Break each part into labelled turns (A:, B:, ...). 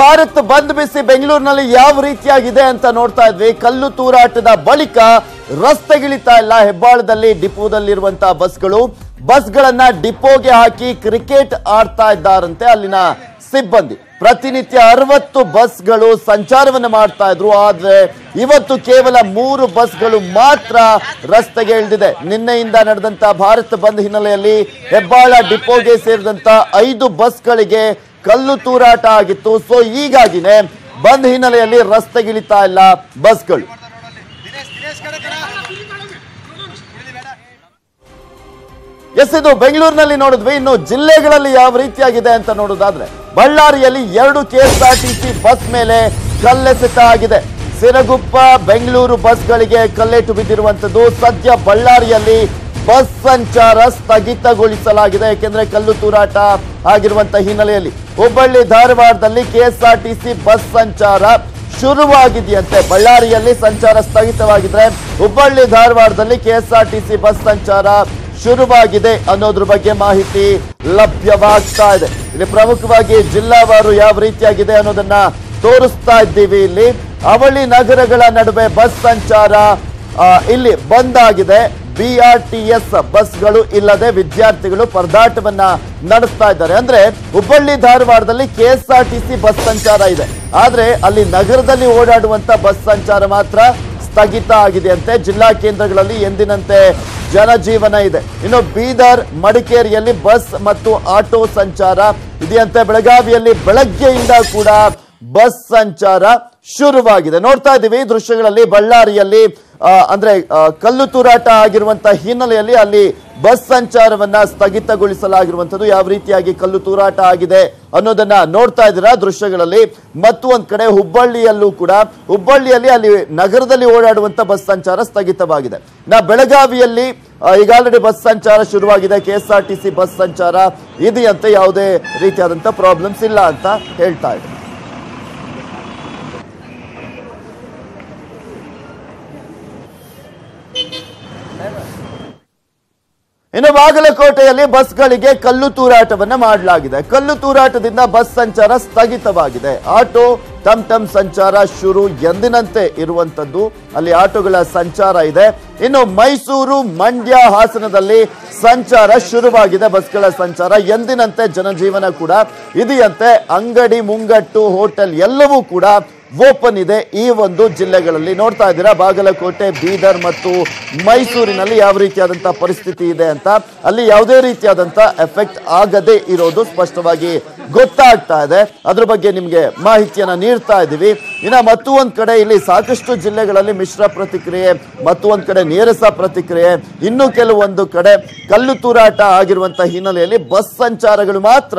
A: ಭಾರತ್ ಬಂದ್ ಬಿಸಿ ಬೆಂಗಳೂರಿನಲ್ಲಿ ಯಾವ ರೀತಿಯಾಗಿದೆ ಅಂತ ನೋಡ್ತಾ ಇದ್ವಿ. ಕಲ್ಲು ತೂರಾಟದ ಬಳಿಕ ರಸ್ತೆಗಿಳಿತಾ ಇಲ್ಲ ಹೆಬ್ಬಾಳದಲ್ಲಿ ಡಿಪೋದಲ್ಲಿರುವಂತಹ ಬಸ್ಗಳನ್ನ ಡಿಪೋಗೆ ಹಾಕಿ ಕ್ರಿಕೆಟ್ ಆಡ್ತಾ ಇದ್ದಾರಂತೆ ಅಲ್ಲಿನ ಸಿಬ್ಬಂದಿ. ಪ್ರತಿನಿತ್ಯ 60 ಬಸ್ಗಳು ಸಂಚಾರವನ್ನು ಮಾಡ್ತಾ ಇದ್ರು. ಆದ್ರೆ ಇವತ್ತು ಕೇವಲ 3 ಬಸ್ಗಳು ಮಾತ್ರ ರಸ್ತೆಗೆ ಇಳಿದಿದೆ. ನಿನ್ನೆಯಿಂದ ನಡೆದಂತ ಭಾರತ್ ಬಂದ್ ಹಿನ್ನೆಲೆಯಲ್ಲಿ ಹೆಬ್ಬಾಳ ಡಿಪೋಗೆ ಸೇರಿದಂತ 5 ಬಸ್ಗಳಿಗೆ ಕಲ್ಲು ತೂರಾಟ ಆಗಿತ್ತು. ಸೊ ಹೀಗಾಗಿನೇ ಬಂದ್ ಹಿನ್ನೆಲೆಯಲ್ಲಿ ರಸ್ತೆಗಿಳಿತಾ ಇಲ್ಲ ಬಸ್ಗಳು. ಎಸ್, ಇದು ಬೆಂಗಳೂರಿನಲ್ಲಿ ನೋಡಿದ್ವಿ. ಇನ್ನು ಜಿಲ್ಲೆಗಳಲ್ಲಿ ಯಾವ ರೀತಿಯಾಗಿದೆ ಅಂತ ನೋಡೋದಾದ್ರೆ ಬಳ್ಳಾರಿಯಲ್ಲಿ 2 KSRTC ಬಸ್ ಮೇಲೆ ಕಲ್ಲೆಸೆತ ಆಗಿದೆ. ಸಿರಗುಪ್ಪ ಬೆಂಗಳೂರು ಬಸ್ಗಳಿಗೆ ಕಲ್ಲೇಟು ಬಿದ್ದಿರುವಂತದ್ದು. ಸದ್ಯ ಬಳ್ಳಾರಿಯಲ್ಲಿ ಬಸ್ ಸಂಚಾರ ಸ್ಥಗಿತಗೊಳಿಸಲಾಗಿದೆ, ಯಾಕೆಂದ್ರೆ ಕಲ್ಲು ತೂರಾಟ ಆಗಿರುವಂತಹ ಹಿನ್ನೆಲೆಯಲ್ಲಿ. ಹುಬ್ಬಳ್ಳಿ ಧಾರವಾಡದಲ್ಲಿ KSRTC ಬಸ್ ಸಂಚಾರ ಶುರುವಾಗಿದೆಯಂತೆ. ಬಳ್ಳಾರಿಯಲ್ಲಿ ಸಂಚಾರ ಸ್ಥಗಿತವಾಗಿದ್ರೆ ಹುಬ್ಬಳ್ಳಿ ಧಾರವಾಡದಲ್ಲಿ KSRTC ಬಸ್ ಸಂಚಾರ ಶುರುವಾಗಿದೆ ಅನ್ನೋದ್ರ ಬಗ್ಗೆ ಮಾಹಿತಿ ಲಭ್ಯವಾಗ್ತಾ ಇದೆ. ಇಲ್ಲಿ ಪ್ರಮುಖವಾಗಿ ಜಿಲ್ಲಾವಾರು ಯಾವ ರೀತಿಯಾಗಿದೆ ಅನ್ನೋದನ್ನ ತೋರಿಸ್ತಾ ಇದ್ದೀವಿ. ಇಲ್ಲಿ ಅವಳಿ ನಗರಗಳ ನಡುವೆ ಬಸ್ ಸಂಚಾರ ಇಲ್ಲಿ ಬಂದ್ ಆಗಿದೆ. BRTS ಬಸ್ಗಳು ಇಲ್ಲದೆ ವಿದ್ಯಾರ್ಥಿಗಳು ಪರದಾಟವನ್ನ ನಡೆಸ್ತಾ ಇದ್ದಾರೆ. ಅಂದ್ರೆ ಹುಬ್ಬಳ್ಳಿ ಧಾರವಾಡದಲ್ಲಿ KSRTC ಬಸ್ ಸಂಚಾರ ಇದೆ, ಆದ್ರೆ ಅಲ್ಲಿ ನಗರದಲ್ಲಿ ಓಡಾಡುವಂತ ಬಸ್ ಸಂಚಾರ ಮಾತ್ರ ಸ್ಥಗಿತ ಆಗಿದೆ ಅಂತೆ. ಜಿಲ್ಲಾ ಕೇಂದ್ರಗಳಲ್ಲಿ ಎಂದಿನಂತೆ ಜನಜೀವನ ಇದೆ. ಇನ್ನು ಬೀದರ್ ಮಡಿಕೇರಿಯಲ್ಲಿ ಬಸ್ ಮತ್ತು ಆಟೋ ಸಂಚಾರ ಇದೆಯಂತೆ. ಬೆಳಗಾವಿಯಲ್ಲಿ ಬೆಳಗ್ಗೆಯಿಂದ ಕೂಡ ಬಸ್ ಸಂಚಾರ ಶುರುವಾಗಿದೆ. ನೋಡ್ತಾ ಇದ್ದೀವಿ ದೃಶ್ಯಗಳಲ್ಲಿ ಬಳ್ಳಾರಿಯಲ್ಲಿ ಅಂದ್ರೆ ಕಲ್ಲು ತೂರಾಟ ಆಗಿರುವಂತಹ ಹಿನ್ನೆಲೆಯಲ್ಲಿ ಅಲ್ಲಿ ಬಸ್ ಸಂಚಾರವನ್ನ ಸ್ಥಗಿತಗೊಳಿಸಲಾಗಿರುವಂತದ್ದು. ಯಾವ ರೀತಿಯಾಗಿ ಕಲ್ಲು ತೂರಾಟ ಆಗಿದೆ ಅನ್ನೋದನ್ನ ನೋಡ್ತಾ ಇದ್ದೀರಾ ದೃಶ್ಯಗಳಲ್ಲಿ. ಮತ್ತು ಒಂದ್ ಕಡೆ ಹುಬ್ಬಳ್ಳಿಯಲ್ಲಿ ಅಲ್ಲಿ ನಗರದಲ್ಲಿ ಓಡಾಡುವಂತ ಬಸ್ ಸಂಚಾರ ಸ್ಥಗಿತವಾಗಿದೆ. ಬೆಳಗಾವಿಯಲ್ಲಿ ಈಗ ಆಲ್ರೆಡಿ ಬಸ್ ಸಂಚಾರ ಶುರುವಾಗಿದೆ. KSRTC ಬಸ್ ಸಂಚಾರ ಇದೆಯಂತೆ, ಯಾವುದೇ ರೀತಿಯಾದಂತ ಪ್ರಾಬ್ಲಮ್ಸ್ ಇಲ್ಲ ಅಂತ ಹೇಳ್ತಾ ಇದೆ. ಇನ್ನು ಬಾಗಲಕೋಟೆಯಲ್ಲಿ ಬಸ್ಗಳಿಗೆ ಕಲ್ಲು ತೂರಾಟವನ್ನ ಮಾಡಲಾಗಿದೆ. ಕಲ್ಲು ತೂರಾಟದಿಂದ ಬಸ್ ಸಂಚಾರ ಸ್ಥಗಿತವಾಗಿದೆ. ಆಟೋ ಟಮ್ ಸಂಚಾರ ಶುರು ಎಂದಿನಂತೆ ಇರುವಂತದ್ದು. ಅಲ್ಲಿ ಆಟೋಗಳ ಸಂಚಾರ ಇದೆ. ಇನ್ನು ಮೈಸೂರು, ಮಂಡ್ಯ, ಹಾಸನದಲ್ಲಿ ಸಂಚಾರ ಶುರುವಾಗಿದೆ. ಬಸ್ಗಳ ಸಂಚಾರ ಎಂದಿನಂತೆ ಜನಜೀವನ ಕೂಡ ಇದೆಯಂತೆ. ಅಂಗಡಿ ಮುಂಗಟ್ಟು ಹೋಟೆಲ್ ಎಲ್ಲವೂ ಕೂಡ ಓಪನ್ ಇದೆ ಈ ಒಂದು ಜಿಲ್ಲೆಗಳಲ್ಲಿ. ನೋಡ್ತಾ ಇದ್ದೀರಾ ಬಾಗಲಕೋಟೆ, ಬೀದರ್ ಮತ್ತು ಮೈಸೂರಿನಲ್ಲಿ ಯಾವ ರೀತಿಯಾದಂತಹ ಪರಿಸ್ಥಿತಿ ಇದೆ ಅಂತ. ಅಲ್ಲಿ ಯಾವುದೇ ರೀತಿಯಾದಂತ ಎಫೆಕ್ಟ್ ಆಗದೆ ಇರೋದು ಸ್ಪಷ್ಟವಾಗಿ ಗೊತ್ತಾಗ್ತಾ ಇದೆ. ಅದ್ರ ಬಗ್ಗೆ ನಿಮ್ಗೆ ಮಾಹಿತಿಯನ್ನ ನೀಡ್ತಾ ಇದ್ದೀವಿ. ಇನ್ನ ಮತ್ತು ಒಂದ್ ಕಡೆ ಇಲ್ಲಿ ಸಾಕಷ್ಟು ಜಿಲ್ಲೆಗಳಲ್ಲಿ ಮಿಶ್ರ ಪ್ರತಿಕ್ರಿಯೆ, ಮತ್ತು ಒಂದ್ ಕಡೆ ನೀರಸ ಪ್ರತಿಕ್ರಿಯೆ, ಇನ್ನು ಕೆಲವೊಂದು ಕಡೆ ಕಲ್ಲು ತೂರಾಟ ಆಗಿರುವಂತಹ ಹಿನ್ನೆಲೆಯಲ್ಲಿ ಬಸ್ ಸಂಚಾರಗಳು ಮಾತ್ರ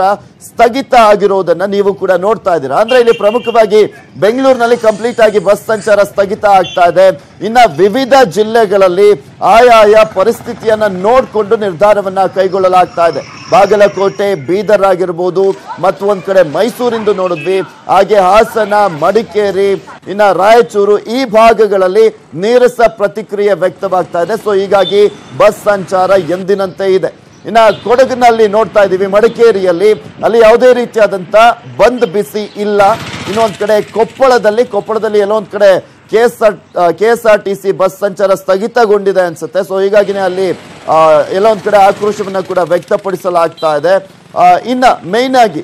A: ಸ್ಥಗಿತ ಆಗಿರೋದನ್ನ ನೀವು ಕೂಡ ನೋಡ್ತಾ ಇದ್ದೀರಾ. ಅಂದ್ರೆ ಇಲ್ಲಿ ಪ್ರಮುಖವಾಗಿ ಬೆಂಗಳೂರಿನಲ್ಲಿ ಕಂಪ್ಲೀಟ್ ಆಗಿ ಬಸ್ ಸಂಚಾರ ಸ್ಥಗಿತ ಆಗ್ತಾ ಇದೆ. ಇನ್ನ ವಿವಿಧ ಜಿಲ್ಲೆಗಳಲ್ಲಿ ಆಯಾಯ ಪರಿಸ್ಥಿತಿಯನ್ನ ನೋಡಿಕೊಂಡು ನಿರ್ಧಾರವನ್ನ ಕೈಗೊಳ್ಳಲಾಗ್ತಾ ಇದೆ. ಬಾಗಲಕೋಟೆ, ಬೀದರ್ ಆಗಿರ್ಬೋದು, ಮತ್ತು ಒಂದ್ ಕಡೆ ಮೈಸೂರಿಂದು ನೋಡಿದ್ವಿ, ಹಾಗೆ ಹಾಸನ, ಮಡಿಕೇರಿ, ಇನ್ನ ರಾಯಚೂರು ಈ ಭಾಗಗಳಲ್ಲಿ ನೀರಸ ಪ್ರತಿಕ್ರಿಯೆ ವ್ಯಕ್ತವಾಗ್ತಾ ಇದೆ. ಸೊ ಹೀಗಾಗಿ ಬಸ್ ಸಂಚಾರ ಎಂದಿನಂತೆ ಇದೆ. ಇನ್ನ ಕೊಡಗಿನಲ್ಲಿ ನೋಡ್ತಾ ಇದೀವಿ, ಮಡಿಕೇರಿಯಲ್ಲಿ ಅಲ್ಲಿ ಯಾವುದೇ ರೀತಿಯಾದಂತ ಬಂದ್ ಬಿಸಿ ಇಲ್ಲ. ಇನ್ನೊಂದ್ ಕಡೆ ಕೊಪ್ಪಳದಲ್ಲಿ ಎಲ್ಲೋ ಒಂದ್ ಕಡೆ KSRTC ಬಸ್ ಸಂಚಾರ ಸ್ಥಗಿತಗೊಂಡಿದೆ ಅನ್ಸುತ್ತೆ. ಸೊ ಹೀಗಾಗಿನೇ ಅಲ್ಲಿ ಎಲ್ಲೋ ಒಂದ್ ಕಡೆ ಆಕ್ರೋಶವನ್ನ ಕೂಡ ವ್ಯಕ್ತಪಡಿಸಲಾಗ್ತಾ ಇದೆ. ಇನ್ನ ಮೇನ್ ಆಗಿ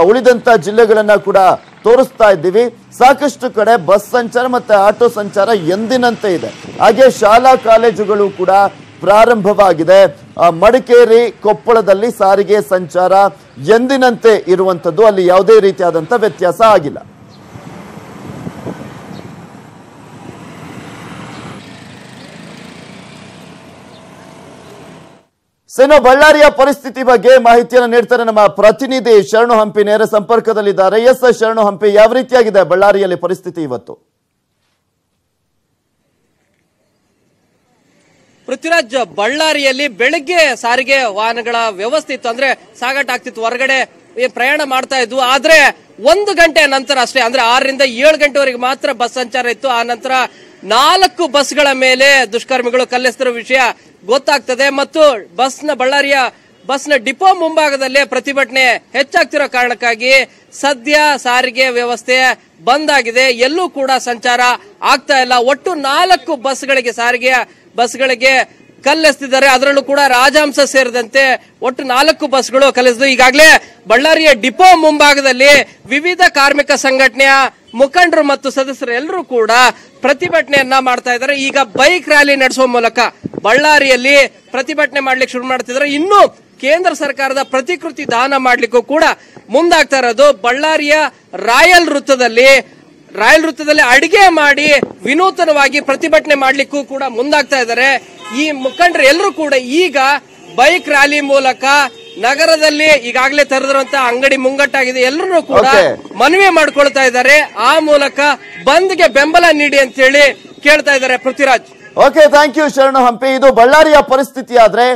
A: ಉಳಿದಂತ ಜಿಲ್ಲೆಗಳನ್ನ ಕೂಡ ತೋರಿಸ್ತಾ ಇದ್ದೀವಿ. ಸಾಕಷ್ಟು ಕಡೆ ಬಸ್ ಸಂಚಾರ ಮತ್ತೆ ಆಟೋ ಸಂಚಾರ ಎಂದಿನಂತೆ ಇದೆ. ಹಾಗೆ ಶಾಲಾ ಕಾಲೇಜುಗಳು ಕೂಡ ಪ್ರಾರಂಭವಾಗಿದೆ. ಮಡಿಕೇರಿ, ಕೊಪ್ಪಳದಲ್ಲಿ ಸಾರಿಗೆ ಸಂಚಾರ ಎಂದಿನಂತೆ ಇರುವಂತದ್ದು. ಅಲ್ಲಿ ಯಾವುದೇ ರೀತಿಯಾದಂತ ವ್ಯತ್ಯಾಸ ಆಗಿಲ್ಲ. ಇನ್ನು ಬಳ್ಳಾರಿಯ ಪರಿಸ್ಥಿತಿ ಬಗ್ಗೆ ಮಾಹಿತಿಯನ್ನು ನೀಡ್ತಾರೆ ನಮ್ಮ ಪ್ರತಿನಿಧಿ ಶರಣು ಹಂಪಿ, ನೇರ ಸಂಪರ್ಕದಲ್ಲಿದ್ದಾರೆ. ಎಸ್ ಶರಣು ಹಂಪಿ, ಯಾವ ರೀತಿಯಾಗಿದೆ ಬಳ್ಳಾರಿಯಲ್ಲಿ ಪರಿಸ್ಥಿತಿ ಇವತ್ತು?
B: ಪೃಥ್ವಿರಾಜ್, ಬಳ್ಳಾರಿಯಲ್ಲಿ ಬೆಳಗ್ಗೆ ಸಾರಿಗೆ ವಾಹನಗಳ ವ್ಯವಸ್ಥೆ ಇತ್ತು, ಅಂದ್ರೆ ಸಾಗಾಟ ಆಗ್ತಿತ್ತು, ಹೊರಗಡೆ ಪ್ರಯಾಣ ಮಾಡ್ತಾ ಇದ್ವು. ಆದ್ರೆ 1 ಗಂಟೆ ನಂತರ ಅಷ್ಟೇ, ಅಂದ್ರೆ 6 ರಿಂದ 7 ಗಂಟೆವರೆಗೆ ಮಾತ್ರ ಬಸ್ ಸಂಚಾರ ಇತ್ತು. ಆ ನಂತರ 4 ಬಸ್ಗಳ ಮೇಲೆ ದುಷ್ಕರ್ಮಿಗಳು ಕಲ್ಲೆಸೆದಿರುವ ವಿಷಯ ಗೊತ್ತಾಗ್ತದೆ. ಮತ್ತು ಬಳ್ಳಾರಿಯ ಬಸ್ನ ಡಿಪೋ ಮುಂಭಾಗದಲ್ಲೇ ಪ್ರತಿಭಟನೆ ಹೆಚ್ಚಾಗ್ತಿರೋ ಕಾರಣಕ್ಕಾಗಿ ಸದ್ಯ ಸಾರಿಗೆ ವ್ಯವಸ್ಥೆ ಬಂದ್ ಆಗಿದೆ. ಎಲ್ಲೂ ಕೂಡ ಸಂಚಾರ ಆಗ್ತಾ ಇಲ್ಲ. ಒಟ್ಟು 4 ಬಸ್ಗಳಿಗೆ, ಸಾರಿಗೆ ಬಸ್ಗಳಿಗೆ ಕಲ್ಲೆಸೆದಿದ್ದಾರೆ. ಅದರಲ್ಲೂ ಕೂಡ ರಾಜಹಂಸ ಸೇರಿದಂತೆ ಒಟ್ಟು 4 ಬಸ್ಗಳು ಕಲ್ಲೆಸೆದು ಈಗಾಗಲೇ ಬಳ್ಳಾರಿಯ ಡಿಪೋ ಮುಂಭಾಗದಲ್ಲಿ ವಿವಿಧ ಕಾರ್ಮಿಕ ಸಂಘಟನೆಯ ಮುಖಂಡರು ಮತ್ತು ಸದಸ್ಯರು ಎಲ್ಲರೂ ಕೂಡ ಪ್ರತಿಭಟನೆಯನ್ನ ಮಾಡ್ತಾ ಇದ್ದಾರೆ. ಈಗ ಬೈಕ್ ರ್ಯಾಲಿ ನಡೆಸುವ ಮೂಲಕ ಬಳ್ಳಾರಿಯಲ್ಲಿ ಪ್ರತಿಭಟನೆ ಮಾಡ್ಲಿಕ್ಕೆ ಶುರು ಮಾಡ್ತಿದ್ದಾರೆ. ಇನ್ನು ಕೇಂದ್ರ ಸರ್ಕಾರದ ಪ್ರತಿಕೃತಿ ದಾನ ಮಾಡ್ಲಿಕ್ಕೂ ಕೂಡ ಮುಂದಾಗ್ತಾ ಇರೋದು. ಬಳ್ಳಾರಿಯ ರಾಯಲ್ ವೃತ್ತದಲ್ಲಿ ಅಡಿಗೆ ಮಾಡಿ ವಿನೂತನವಾಗಿ ಪ್ರತಿಭಟನೆ ಮಾಡ್ಲಿಕ್ಕೂ ಕೂಡ ಮುಂದಾಗ್ತಾ ಇದ್ದಾರೆ. ಈ ಮುಖಂಡರು ಎಲ್ಲರೂ ಕೂಡ ಈಗ ಬೈಕ್ ರ್ಯಾಲಿ ಮೂಲಕ ನಗರದಲ್ಲಿ ಈಗಾಗಲೇ ತೆರೆದಿರುವಂತಹ ಅಂಗಡಿ ಮುಂಗಟ್ಟಾಗಿದೆ, ಎಲ್ಲರೂ ಕೂಡ ಮನವಿ ಮಾಡ್ಕೊಳ್ತಾ ಇದ್ದಾರೆ. ಆ ಮೂಲಕ ಬಂದ್ಗೆ ಬೆಂಬಲ ನೀಡಿ ಅಂತ ಹೇಳಿ ಕೇಳ್ತಾ ಇದ್ದಾರೆ. ಪೃಥ್ವಿರಾಜ್.
A: ಓಕೆ, ಥ್ಯಾಂಕ್ ಯು ಶರಣು ಹಂಪಿ. ಇದು ಬಳ್ಳಾರಿಯ ಪರಿಸ್ಥಿತಿ. ಆದ್ರೆ